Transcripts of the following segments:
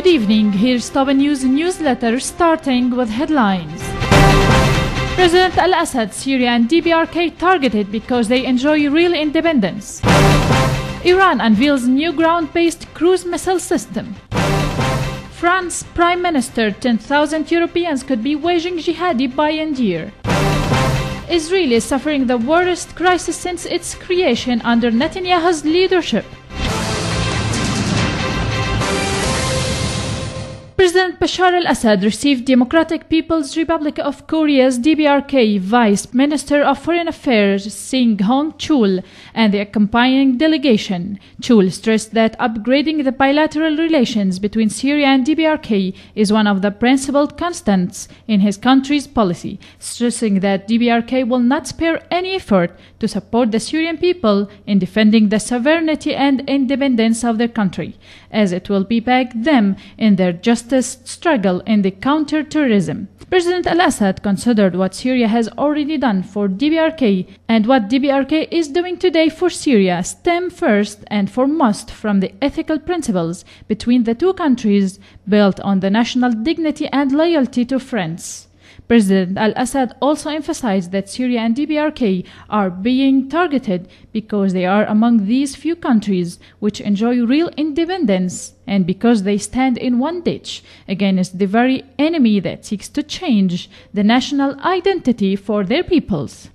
Good evening, here's top news newsletter starting with headlines. President al-Assad, Syria and DPRK targeted because they enjoy real independence. Iran unveils new ground-based cruise missile system. France Prime Minister, 10,000 Europeans could be waging jihadi by end year. Israel is suffering the worst crisis since its creation under Netanyahu's leadership. President Bashar al-Assad received Democratic People's Republic of Korea's DPRK Vice Minister of Foreign Affairs Sing Hong-chul and the accompanying delegation. Chul stressed that upgrading the bilateral relations between Syria and DPRK is one of the principal constants in his country's policy, stressing that DPRK will not spare any effort to support the Syrian people in defending the sovereignty and independence of their country, as it will back them in their justice struggle in the counter-terrorism. President al-Assad considered what Syria has already done for DPRK and what DPRK is doing today for Syria stem first and foremost from the ethical principles between the two countries built on the national dignity and loyalty to friends. President al-Assad also emphasized that Syria and DPRK are being targeted because they are among these few countries which enjoy real independence and because they stand in one ditch against the very enemy that seeks to change the national identity for their peoples.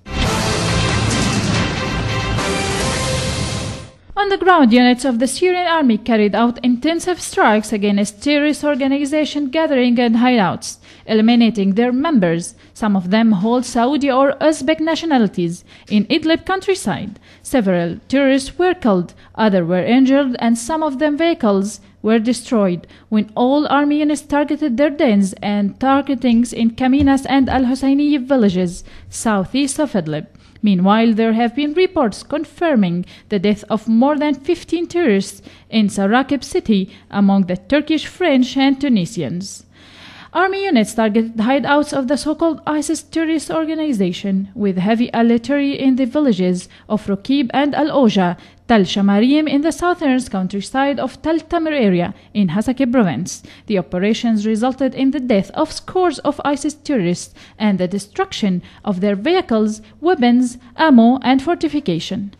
On the ground, units of the Syrian army carried out intensive strikes against terrorist organization gatherings and hideouts, eliminating their members. Some of them hold Saudi or Uzbek nationalities. In Idlib countryside, several terrorists were killed, others were injured, and some of them vehicles were destroyed when all army units targeted their dens and targetings in Kaminas and Al-Husayniye villages southeast of Idlib. Meanwhile, there have been reports confirming the death of more than 15 terrorists in Sarakib city among the Turkish, French, and Tunisians. Army units targeted hideouts of the so-called ISIS terrorist organization with heavy artillery in the villages of Rokib and Al-Oja, Tal Shamarim in the southern countryside of Tal Tamr area in Hasakeh province. The operations resulted in the death of scores of ISIS terrorists and the destruction of their vehicles, weapons, ammo, and fortification.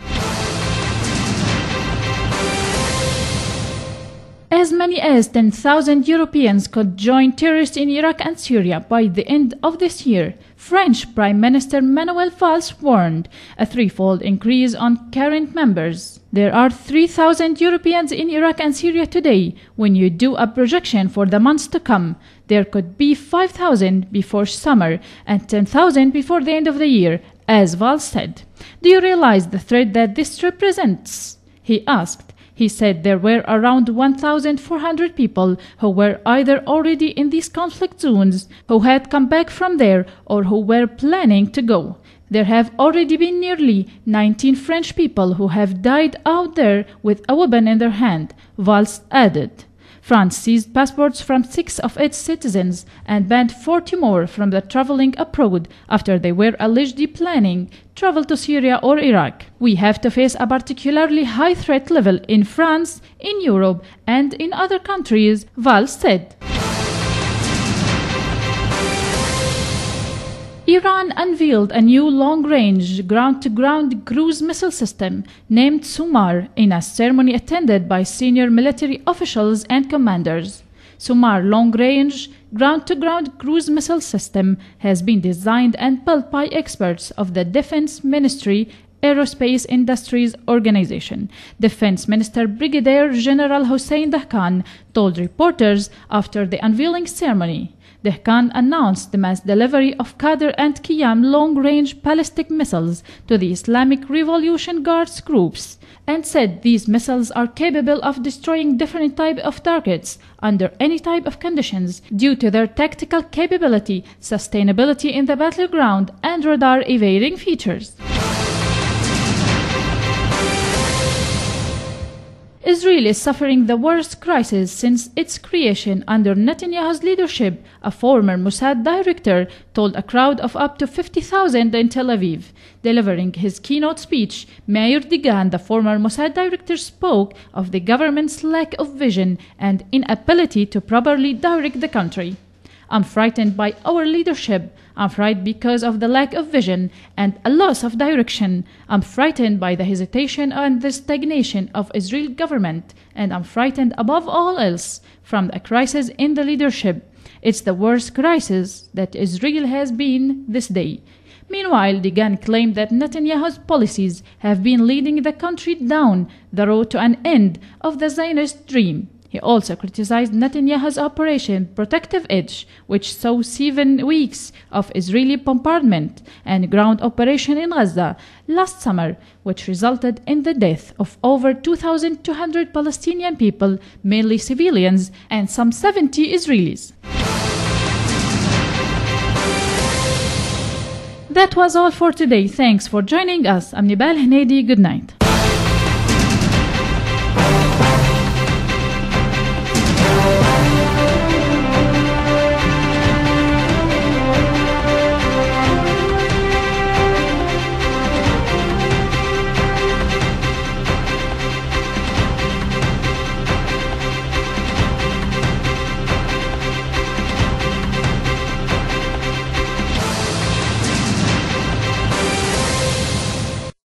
As many as 10,000 Europeans could join terrorists in Iraq and Syria by the end of this year. French Prime Minister Manuel Valls warned a threefold increase on current members. There are 3,000 Europeans in Iraq and Syria today. When you do a projection for the months to come, there could be 5,000 before summer and 10,000 before the end of the year, as Valls said. Do you realize the threat that this represents? He asked. He said there were around 1,400 people who were either already in these conflict zones, who had come back from there, or who were planning to go. There have already been nearly 19 French people who have died out there with a weapon in their hand, Valls added. France seized passports from 6 of its citizens and banned 40 more from the traveling abroad after they were allegedly planning travel to Syria or Iraq. We have to face a particularly high threat level in France, in Europe, and in other countries, Valls said. Iran unveiled a new long-range ground-to-ground cruise missile system named Sumar in a ceremony attended by senior military officials and commanders. Sumar long-range ground-to-ground cruise missile system has been designed and built by experts of the Defense Ministry Aerospace Industries Organization. Defense Minister Brigadier General Hossein Dahkan told reporters after the unveiling ceremony. Dahkan announced the mass delivery of Qadr and Qiyam long-range ballistic missiles to the Islamic Revolution Guards groups and said these missiles are capable of destroying different types of targets under any type of conditions due to their tactical capability, sustainability in the battleground, and radar evading features. Israel is suffering the worst crisis since its creation under Netanyahu's leadership, a former Mossad director told a crowd of up to 50,000 in Tel Aviv. Delivering his keynote speech, Meir Dagan, the former Mossad director, spoke of the government's lack of vision and inability to properly direct the country. I'm frightened by our leadership. I'm frightened because of the lack of vision and a loss of direction. I'm frightened by the hesitation and the stagnation of Israeli government. And I'm frightened above all else from a crisis in the leadership. It's the worst crisis that Israel has been this day. Meanwhile, Dagan claimed that Netanyahu's policies have been leading the country down the road to an end of the Zionist dream. He also criticized Netanyahu's Operation Protective Edge, which saw 7 weeks of Israeli bombardment and ground operation in Gaza last summer, which resulted in the death of over 2,200 Palestinian people, mainly civilians, and some 70 Israelis. That was all for today. Thanks for joining us. I'm Nibal Hanedi. Good night.